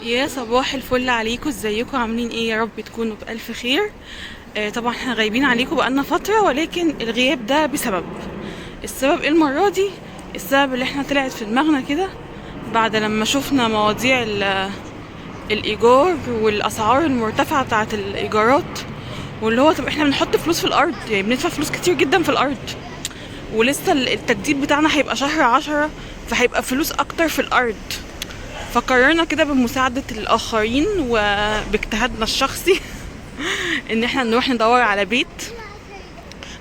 يا صباح الفل عليكم، ازيكم عاملين ايه؟ يا رب تكونوا بألف خير. طبعا احنا غايبين عليكم بقالنا فترة، ولكن الغياب ده بسبب. السبب ايه المرة دي؟ السبب اللي احنا طلعت في دماغنا كده بعد لما شفنا مواضيع الإيجار والأسعار المرتفعة بتاعة الإيجارات، واللي هو طب احنا بنحط فلوس في الأرض، يعني بندفع فلوس كتير جدا في الأرض، ولسه التجديد بتاعنا هيبقى شهر 10، فهيبقى فلوس أكتر في الأرض. فقررنا كده بمساعدة الآخرين وباجتهادنا الشخصي إن احنا نروح ندور على بيت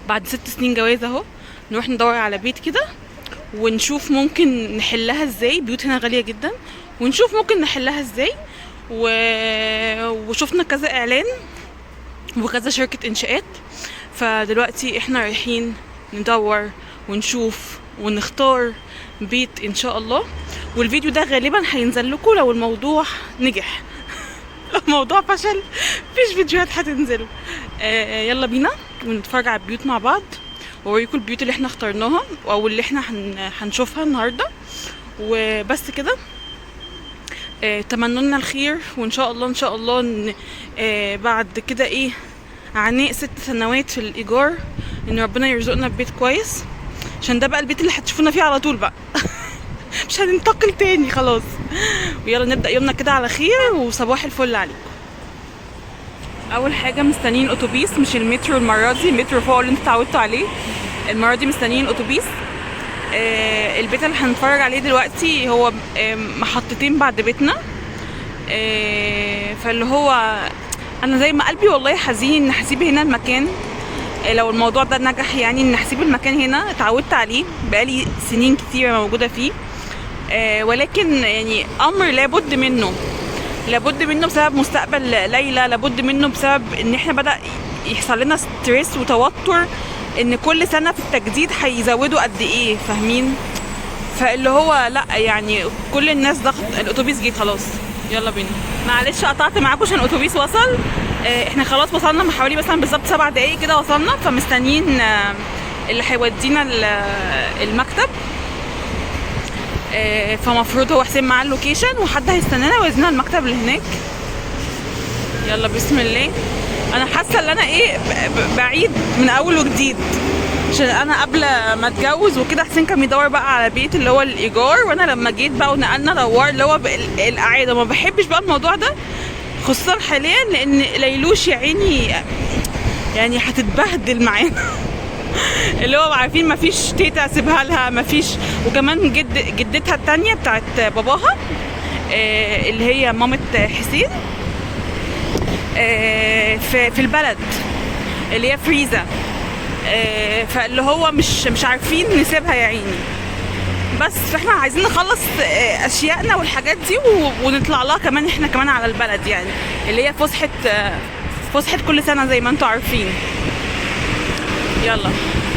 بعد 6 سنين جواز اهو. نروح ندور على بيت كده ونشوف ممكن نحلها ازاي. بيوت هنا غالية جدا، ونشوف ممكن نحلها ازاي. و... وشفنا كذا إعلان وكذا شركة إنشاءات، فدلوقتي احنا رايحين ندور ونشوف ونختار بيت ان شاء الله. والفيديو ده غالبا هينزل لكم لو الموضوع نجح. لو الموضوع فشل مفيش فيديوهات هتنزل. يلا بينا ونتفرج على البيوت مع بعض، واوريكم البيوت اللي احنا اخترناها او اللي احنا هنشوفها النهارده. وبس كده، تمنوا لنا الخير، وان شاء الله ان شاء الله بعد كده ايه عناء 6 سنوات في الايجار ان ربنا يرزقنا ببيت كويس، عشان ده بقى البيت اللي هتشوفونا فيه على طول بقى. مش هننتقل تاني خلاص. ويلا نبدأ يومنا كده على خير، وصباح الفل عليكم. اول حاجه مستنيين اتوبيس، مش المترو المره دي، المترو فوق اللي انتوا اتعودتوا عليه. المره دي مستنيين اتوبيس. البيت اللي هنتفرج عليه دلوقتي هو محطتين بعد بيتنا. فاللي هو انا زي ما قلبي والله حزين ان هسيب هنا المكان. لو الموضوع ده نجح يعني ان هسيب المكان هنا، اتعودت عليه بقالي سنين كتيره موجوده فيه. ولكن يعني امر لابد منه، لابد منه بسبب مستقبل ليلى، لابد منه بسبب ان احنا بدأ يحصل لنا ستريس وتوتر ان كل سنه في التجديد هيزودوا قد ايه، فاهمين؟ فاللي هو لا يعني كل الناس ضغط. الاتوبيس جه خلاص، يلا بينا. معلش قطعت معاكم عشان الاتوبيس وصل. احنا خلاص وصلنا من حوالي مثلا بالظبط 7 دقايق كده وصلنا، فمستنيين اللي هيودينا المكتب. فمفروض هو حسين معاه اللوكيشن، وحد هيستنانا ويودينا المكتب اللي هناك. يلا بسم الله. انا حاسه ان انا ايه بعيد من اول وجديد، عشان انا قبل ما اتجوز وكده حسين كان بيدور بقى على بيت اللي هو الايجار، وانا لما جيت بقى ونقلنا دوار اللي هو القعده. ما بحبش بقى الموضوع ده خصوصا حاليا، لان ليلوش يا عيني يعني هتتبهدل معانا. اللي هو عارفين مفيش تيتا اسيبها لها، مفيش. وكمان جدتها التانية بتاعت باباها اللي هي مامة حسين في البلد اللي هي فريزة. فاللي هو مش عارفين نسيبها يا عيني. بس فاحنا عايزين نخلص اشيائنا والحاجات دي ونطلع لها كمان احنا كمان على البلد، يعني اللي هي فسحة كل سنة زي ما انتوا عارفين. يلا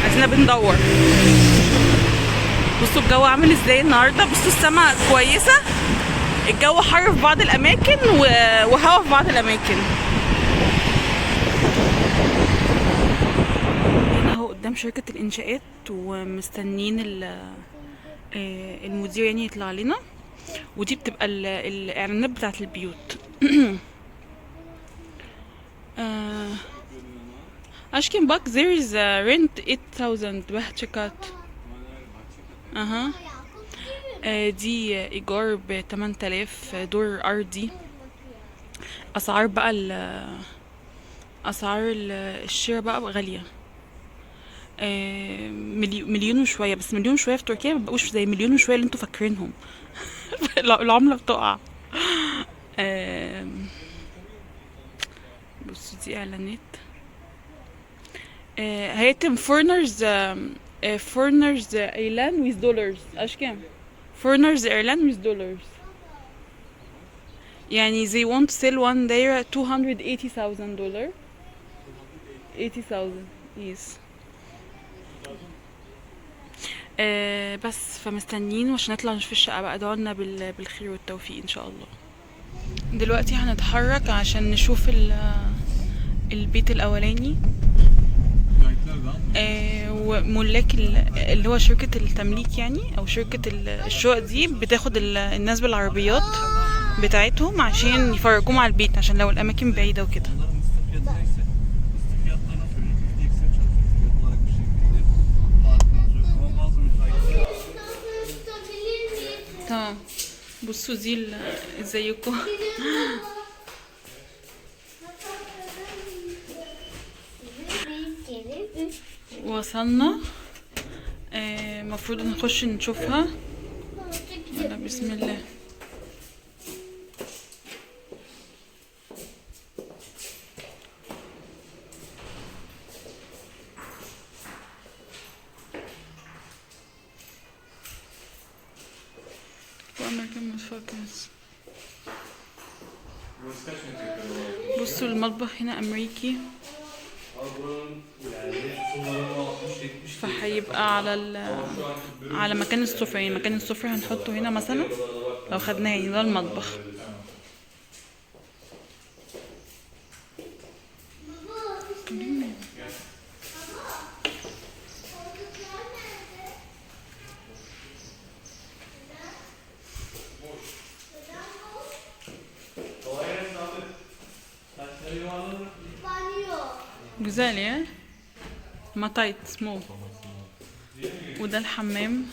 عايزين بندور. بصوا الجو عامل ازاي النهارده، بصوا السماء كويسة، الجو حر في بعض الاماكن وهوا في بعض الاماكن. هنا اهو قدام شركة الانشاءات ومستنيين المدير يعني يطلع لنا، ودي بتبقى الاعلانات بتاعت البيوت. Ashken Bak, there is a rent 8,000 بهتشيكات. دي ايجار ب 8000 دور ارضي. اسعار بقى اسعار الشراء بقى غاليه. مليون وشويه، بس مليون وشويه في تركيا ما بقوش زي مليون وشويه اللي انتوا فاكرينهم. العمله بتقع. بصوا دي اعلانات. هيتم foreigners اعلان with dollars. ايش كام foreigners اعلان with dollars؟ يعني they want to sell one day $280,000. 80,000 yes. بس فمستنيين عشان نطلع نشوف الشقة بقى. ادعوا لنا بالخير والتوفيق ان شاء الله. دلوقتي هنتحرك عشان نشوف البيت الاولاني. وملاك اللي هو شركة التمليك يعني، او شركة الشقق دي بتاخد الناس بالعربيات بتاعتهم عشان يفرجوهم على البيت، عشان لو الاماكن بعيده وكده. Onların liste fiyatı neyse, liste fiyatlarına söylüyoruz. Biz de Excel çalışıyoruz. Fiyat olarak bir şey değil. Farkımız yok. Ama bazı müteahhitler تمام. بصوا دي ازيكم. وصلنا. المفروض نخش نشوفها. يلا بسم الله. American motherfuckers. بصوا المطبخ هنا امريكي، فهيبقى على مكان السفرة. يعني مكان السفرة هنحطه هنا مثلا لو خدناه، يعني ده المطبخ. güzel ya. مطايت سمو. وده الحمام.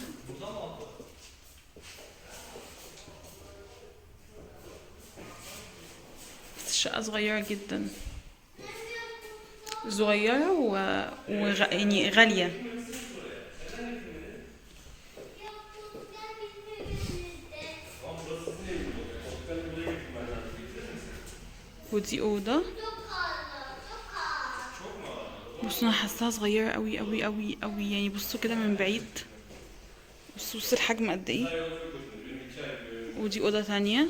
بس الشقة صغيرة جدا، صغيرة يعني غالية. ودي أوضة. بصوا انا حاساها صغيره قوي قوي قوي قوي، يعني بصوا كده من بعيد. بصوا الحجم قد ايه. ودي اوضه تانية.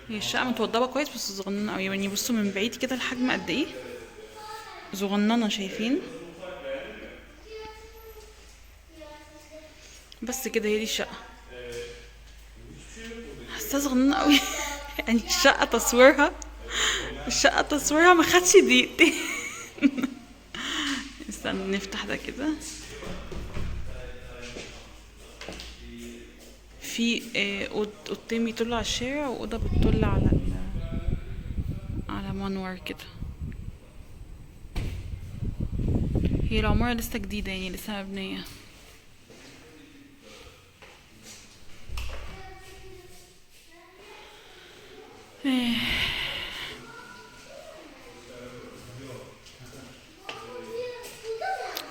هي الشقه متوضبه كويس بس صغننه قوي، يعني بصوا من بعيد كده الحجم قد ايه صغننه، شايفين؟ بس كده هي دي الشقه. حاساها صغننه قوي. يعني الشقة تصويرها ما خدش دقيقتين. استنى نفتح ده كده. في اوضتين بيطلوا على الشارع، واوضه بتطل على منور كده. هي العمارة لسه جديدة، يعني لسه مبنية.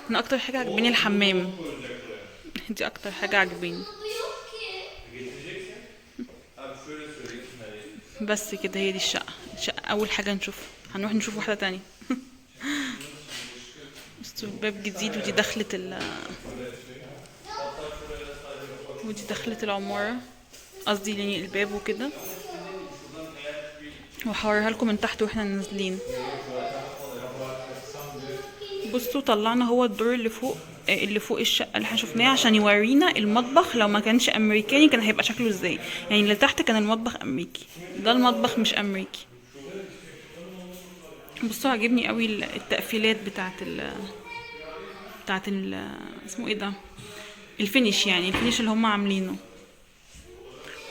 انا اكتر حاجه عجباني الحمام. دي اكتر حاجه عجباني. بس كده هي دي الشقه اول حاجه نشوفها. هنروح نشوف واحده تانية. بصوا الباب جديد، ودي دخلة العماره، قصدي يعني الباب وكده. وهوريها لكم من تحت واحنا نازلين. بصوا طلعنا هو الدور اللي فوق الشقه اللي احنا شفناه عشان يورينا المطبخ. لو ما كانش امريكاني كان هيبقى شكله ازاي. يعني اللي تحت كان المطبخ امريكي، ده المطبخ مش امريكي. بصوا عجبني قوي التقفيلات بتاعت اسمه ايه ده، الفينيش، يعني الفينيش اللي هم عاملينه.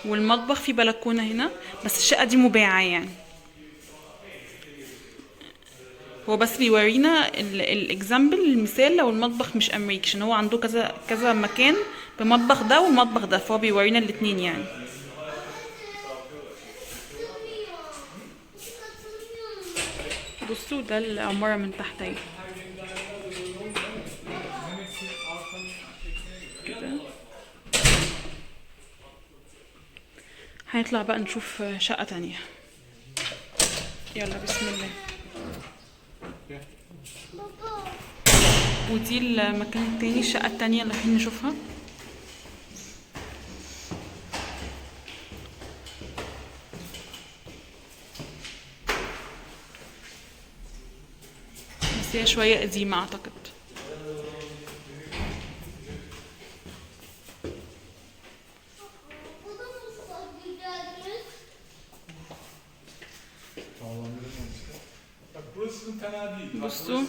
والمطبخ فيه بلكونه هنا، بس الشقه دي مباعه يعني. هو بس بيورينا الاكزامبل، المثال لو المطبخ مش امريكي، عشان هو عنده كذا مكان بمطبخ ده والمطبخ ده، فهو بيورينا الاتنين يعني. بصوا ده العمارة من تحت اهي كده. هنطلع بقى نشوف شقة تانية. يلا بسم الله. ودي المكان التاني، الشقة التانية اللي رايحين نشوفها. بس هي شوية قديمة اعتقد. بصوا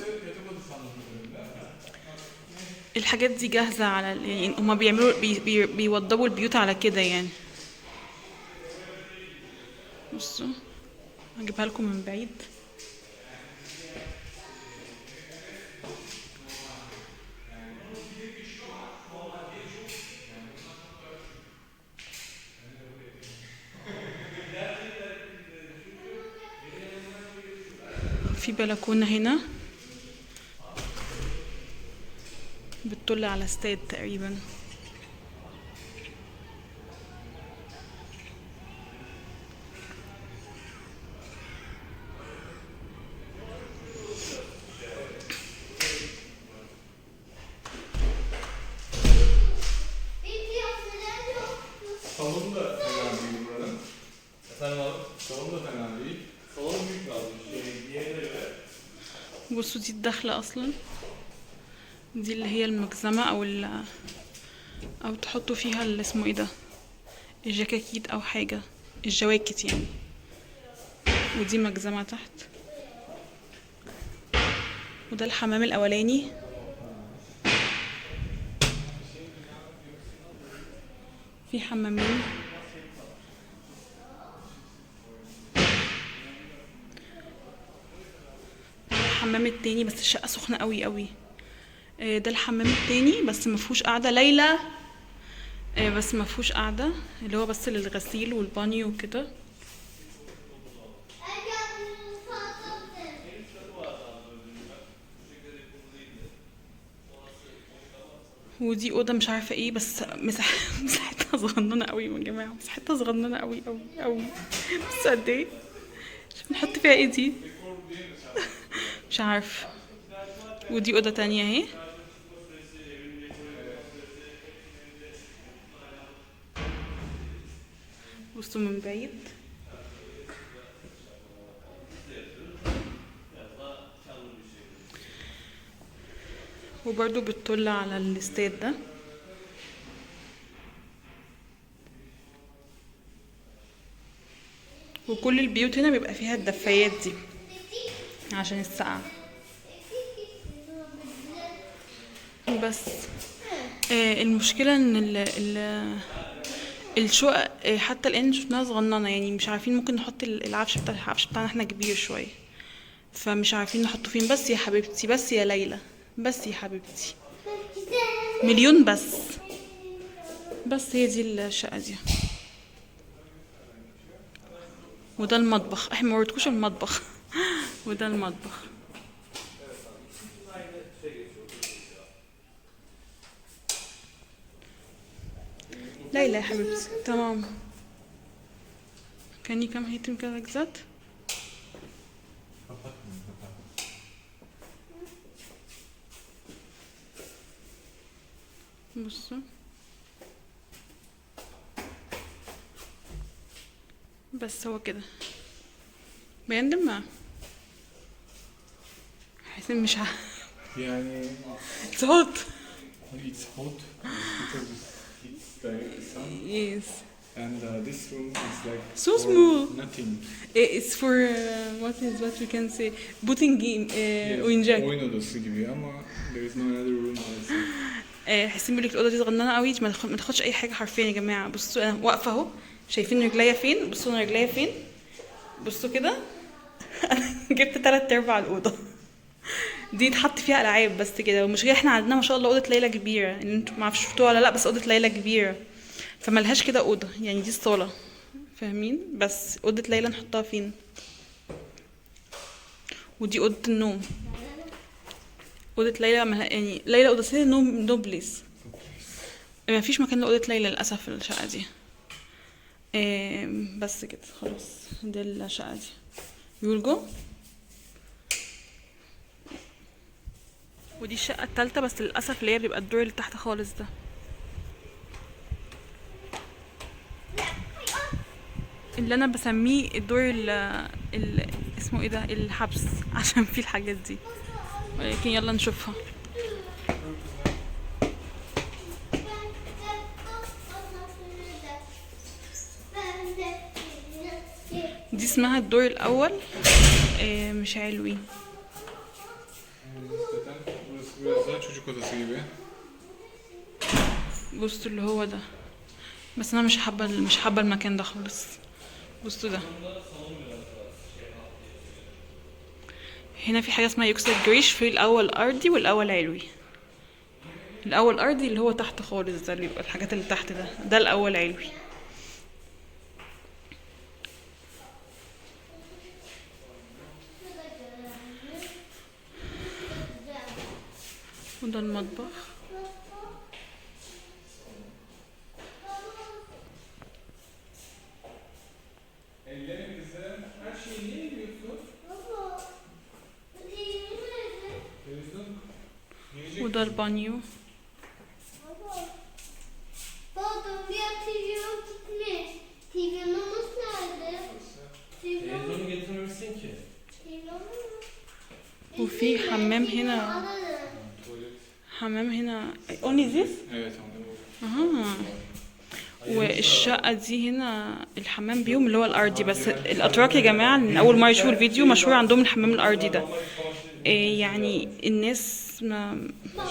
الحاجات دي جاهزة على يعني هما بيعملوا بيوضبوا البيوت على كده يعني. بصوا هجيبها لكم من بعيد. في بلكونة هنا بتطل على استاد تقريبا. Salonu da fena değil buranın. Efendim abi? Salonu da fena değil. Salon büyük lazım. Diğerine göre. بصوا دي الدخلة اصلا، دي اللي هي المجزمة او تحطوا فيها اللي اسمه ايه ده، الجاكيت او حاجة، الجواكت يعني. ودي مجزمة تحت. وده الحمام الاولاني. في حمامين. الحمام التاني بس الشقة سخنة قوي قوي. ده الحمام التاني بس مفهوش قاعدة. ليلى بس مفهوش قاعدة، اللي هو بس للغسيل والبانيو وكده. ودي اوضه مش عارفه ايه، بس مساحتها صغننه قوي يا جماعه، مساحتها صغننه قوي قوي قوي. بس قد ايه؟ شوف نحط فيها ايه دي. مش عارف. ودي اوضه تانية اهي. بصوا من بعيد. وبرضو بتطل على الاستاد ده. وكل البيوت هنا بيبقى فيها الدفايات دي عشان السقعة. بس المشكلة ان الشقق حتى الان شفناها صغننة، يعني مش عارفين ممكن نحط العفش بتاعنا احنا كبير شوية، فمش عارفين نحطه فين. بس يا حبيبتي، بس يا ليلى، بس يا حبيبتي، مليون بس. بس هي دي الشقة دي. وده المطبخ. احنا ما وريتكوش المطبخ. وده المطبخ. ليلى يا حبيبتي تمام. Can you come here to me like that? بصوا بس هو كده بيندم معاه. حاسين مش Yani It's hot. it's hot because it's direct sun. Yes. And this room is like So for small. nothing. It's for what we can say putting in oyuncak. Oyun odası gibi ama there is no another room also. حاسين بيقولك الاوضه دي صغننه قوي، ما تاخدش اي حاجه حرفيا يا جماعه. بصوا انا واقفه اهو، شايفين رجليا فين؟ بصوا انا رجليا فين، بصوا كده. انا جبت 3/4 الاوضه دي اتحط فيها العاب بس كده. والمشكله احنا عندنا ما شاء الله اوضه ليلى كبيره، ان انتوا ما عرفتوا شفتوها ولا لا، بس اوضه ليلى كبيره فملهاش كده اوضه، يعني دي الصاله فاهمين. بس اوضه ليلى نحطها فين؟ ودي اوضه النوم. اوضه ليلى يعني ليلى اوضتين النوم نو بليس. ما فيش مكان لاوضه ليلى للاسف في الشقه دي. بس كده خلاص دي الشقه دي. يولجو. ودي الشقه الثالثه بس للاسف اللي هي بيبقى الدور اللي تحت خالص ده. اللي انا بسميه الدور اسمه ايه ده، الحبس، عشان فيه الحاجات دي. ولكن يلا نشوفها. دي اسمها الدور الاول. مش علوي. Burası biraz daha çocuk odası gibi. بصوا اللي هو ده، بس انا مش حابه المكان ده خالص. بصوا ده، هنا في حاجه اسمها يكسر جريش، في الاول ارضي والاول علوي. الاول ارضي اللي هو تحت خالص ده، اللي بيبقى الحاجات اللي تحت ده الاول علوي. وده المطبخ. Ellerin güzel. Her şeyi niye yiyorsun? Televizyon. Yiyecek وده البانيو. Baba bir televizyon gitmiş. Televizyonumuz nerede? Televizyonu getirmemişsin ki. Televizyon mu? وفي حمام هنا، Alalım. tuvalet. حمام هنا. only this. Evet anladım. اها. والشقة دي هنا الحمام بيهم اللي هو الأرضي، بس الأتراك يا جماعة من أول مرة يشوفوا الفيديو مشهور عندهم الحمام الأرضي ده. يعني الناس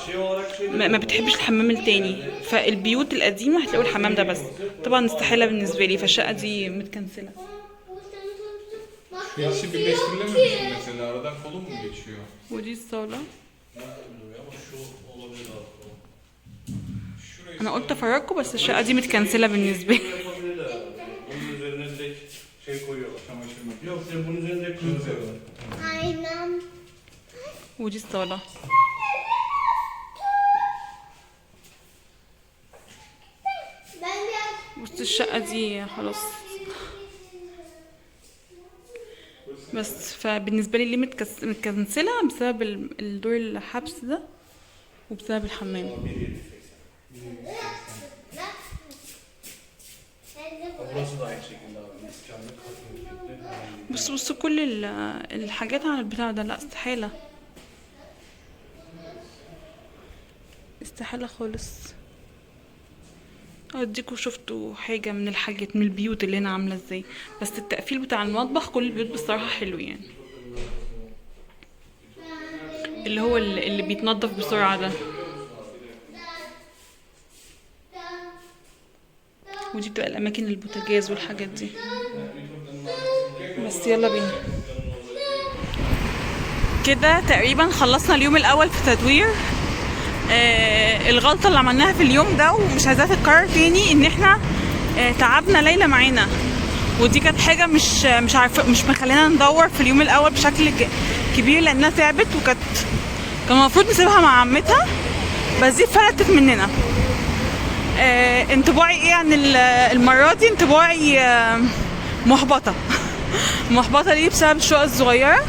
Şey olarak şey ما بتحبش الحمام التاني، فالبيوت القديمة هتلاقوا الحمام ده بس. طبعا استحالة بالنسبة لي، فالشقة دي متكنسلة. Yaşı birleştirilememiş mesela. Aradan kolun mu geçiyor? ودي الصالة. ama şu olabilir abi. Şurayı أنا قلت أفرجكم بس الشقة دي متكنسلة بالنسبة لي. Yapabilirler abi. Bunun üzerine direkt şey koyuyorlar. çamaşır makinesi. Yok sen bunun üzerine direkt koyuyorlar. Aynen. ودي الصالة. Ben biraz بص الشقة دي خلاص. بس فبالنسبة لي ليه متكنسلة بسبب الدور الحبس ده وبسبب الحمام. Burası da aynı şekilde abi. Kendi katlı. بص كل الحاجات على البتاع ده، لا استحالة، استحالة خالص. اديكوا شفتوا حاجة من الحاجات من البيوت اللي هنا عاملة ازاي، بس التقفيل بتاع المطبخ كل البيوت بصراحة حلو يعني، اللي هو اللي بيتنضف بسرعة ده. ودي بتبقى الأماكن البوتاجاز والحاجات دي. بس يلا بينا كده، تقريبا خلصنا اليوم الأول في تدوير. الغلطة اللي عملناها في اليوم ده ومش عايزاها تتكرر تاني، ان احنا تعبنا ليلى معانا، ودي كانت حاجة مش عارفة، مش مخلينا ندور في اليوم الأول بشكل كبير لأنها تعبت، كان المفروض نسيبها مع عمتها، بس دي فلتت مننا. انطباعي ايه عن المرة دي؟ انطباعي محبطة. محبطة ليه؟ بسبب الشقق الصغيرة،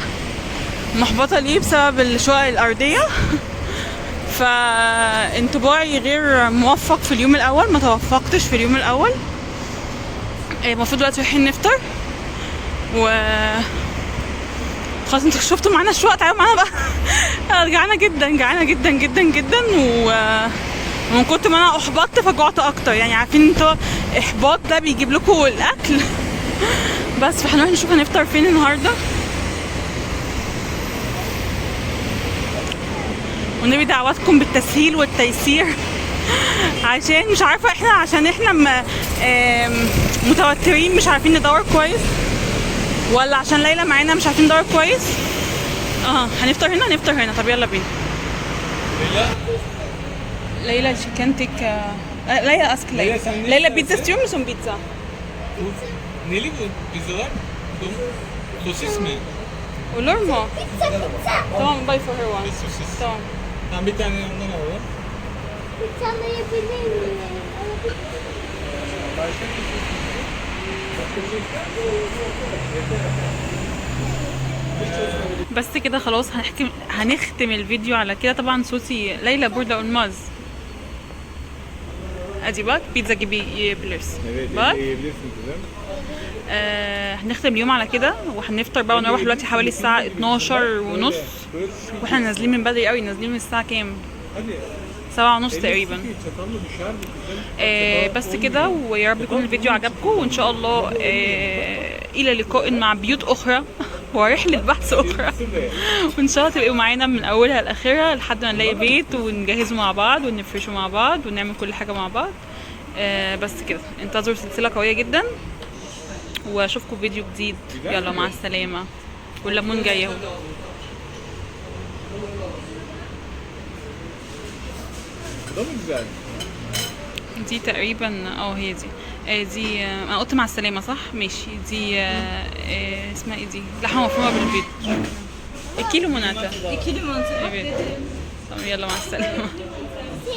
محبطة ليه؟ بسبب الشقق الأرضية. فانطباعي غير موفق في اليوم الأول، ما توفقتش في اليوم الأول. المفروض دلوقتي رايحين نفطر خلاص. انتوا شفتوا معانا الشقق، تعالوا معانا بقى. جعانة جدا جعانة جدا جدا جدا، ومن كتر ما انا احبطت فجعت اكتر. يعني عارفين انتوا احباط ده بيجيب لكم الاكل. بس فهنروح نشوف هنفطر فين النهارده، ونبي دعواتكم بالتسهيل والتيسير. عشان مش عارفه احنا عشان احنا متوترين مش عارفين ندور كويس، ولا عشان ليلى معانا مش عارفين ندور كويس. هنفطر هنا، نفطر هنا. طب يلا بينا. ليلى chicken tikka. Leyla ask Leyla. Leyla pizza istiyor musun pizza? Neli bu pizzalar? Sosis mi? Olur mu? Tamam, buy for her one. Bir sosis. Tamam. Tamam bir tane ondan alalım. bir tane yapabilir miyim? بس كده خلاص هنختم الفيديو على كده. طبعا صوتي ليلى بوردة ألماز. ادي باك بيتزا جيبي بليرس. Evet, باك yiyebilirsin kızım. هنختم اليوم على كده، وهنفطر بقى ونروح دلوقتي حوالي الساعة 12:30، واحنا نازلين من بدري قوي. نازلين من الساعة كام؟ Hadi. 7:30 تقريبا. Çatallı düşer mi kızım? بس كده، ويا رب يكون الفيديو عجبكم، وان شاء الله الى لقاء مع بيوت اخرى ورحلة بحث أخرى. وإن شاء الله تبقوا معانا من أولها لآخرها لحد ما نلاقي بيت ونجهزه مع بعض ونفرشه مع بعض ونعمل كل حاجة مع بعض. بس كده، انتظروا سلسلة قوية جدا واشوفكم فيديو جديد. يلا مع السلامة. والليمون جاي اهو. ده مش دي تقريبا هي دي. دي انا قلت مع السلامة صح؟ ماشي. دي اسمها ايه دي؟ لحمة مفرومة بالبيض. الكيلو مناتا. İkili mantık. Evet. Tamam يلا مع السلامة.